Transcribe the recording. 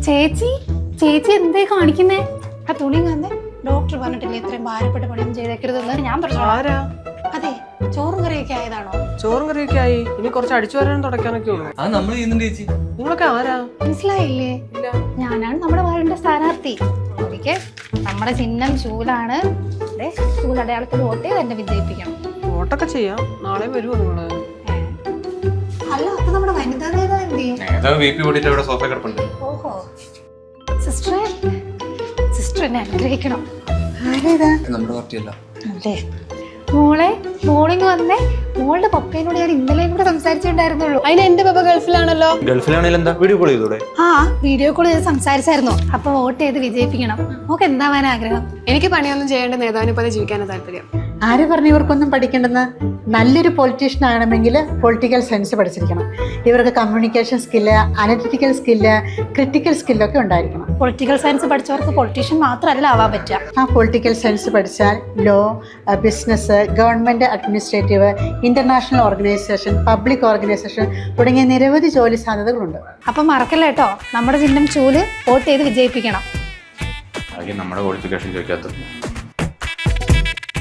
ചേച്ചി ചേച്ചി എന്തേ കാണിക്കുന്നേ? ആ തുണി കാണേ ഡോക്ടർ പറഞ്ഞിട്ടില്ലേ ഇത്രയും ഭാരപ്പെട്ട പണിയും ചെയ്തേക്കരുതെന്ന് ഞാൻ പറഞ്ഞു. അതെ ചോറും കറിയൊക്കെ ആയതാണോ? ചോറും കറിയൊക്കെ ആയി, ഇനി കുറച്ച് അടിച്ചു വരാനും തുടക്കാനൊക്കെ ഉള്ളൂ. അത് നമ്മൾ ചെയ്യുന്നുണ്ട് ചേച്ചി. നിങ്ങളൊക്കെ ആരാ? മനസ്സിലായില്ലേ? ഞാനാണ് നമ്മുടെ വാർഡിന്റെ സ്ഥാനാർത്ഥി. നമ്മുടെ ചിഹ്നം ചൂലാണ്. ചൂലടയാളത്തിൽ വോട്ട് ചെയ്ത് എന്നെ വിജയിപ്പിക്കണം. വോട്ടൊക്കെ ചെയ്യാം, നാളെ വരുമോ നിങ്ങള്? അല്ല അപ്പൊ നമ്മുടെ വനിതാ നേതാവ് സോഫ കിടപ്പുണ്ട്. ഓഹോ സിസ്റ്ററെ, സിസ്റ്റർ എന്നെ അനുഗ്രഹിക്കണം. നമ്മുടെ പാർട്ടിയല്ല. അല്ലേ മോളെ, മോളിങ് വന്നേ. മോളുടെ പപ്പേനോട് ഞാൻ ഇന്നലെയും കൂടെ സംസാരിച്ചിട്ടുണ്ടായിരുന്നുള്ളൂ. അതിന് എന്റെ പപ്പ ഗൾഫിലാണല്ലോ. ഗൾഫിലാണെങ്കിൽ എന്താ വീഡിയോ കോൾ ചെയ്തൂടെ? ആ വീഡിയോ കോൾ ചെയ്ത് സംസാരിച്ചായിരുന്നു. അപ്പൊ വോട്ട് ചെയ്ത് വിജയിപ്പിക്കണം. നമുക്ക് എന്താവാൻ ആഗ്രഹം? എനിക്ക് പണിയൊന്നും ചെയ്യേണ്ട നേതാവിനെ പോലെ ജീവിക്കാനാണ് താല്പര്യം. ആര് പറഞ്ഞു ഇവർക്കൊന്നും പഠിക്കേണ്ടെന്ന്? നല്ലൊരു പൊളിറ്റീഷ്യൻ ആകണമെങ്കിൽ പൊളിറ്റിക്കൽ സയൻസ് പഠിച്ചിരിക്കണം. ഇവർക്ക് communication skill, analytical skill, critical സ്കില്ലൊക്കെ ഉണ്ടായിരിക്കണം. പൊളിറ്റിക്കൽ സയൻസ് പഠിച്ചവർക്ക് പൊളിറ്റീഷ്യൻ മാത്രമല്ല ആവാൻ പറ്റുക. ആ പൊളിറ്റിക്കൽ സയൻസ് പഠിച്ചാൽ law, business, government administrative, international organisation, public organisation തുടങ്ങിയ നിരവധി ജോലി സാധ്യതകളുണ്ട്. അപ്പം മറക്കല്ല കേട്ടോ, നമ്മുടെ ചിഹ്നം ചൂല്, വോട്ട് ചെയ്ത് വിജയിപ്പിക്കണം. നമ്മുടെ ക്വാളിഫിക്കേഷൻ ചോദിക്കാത്ത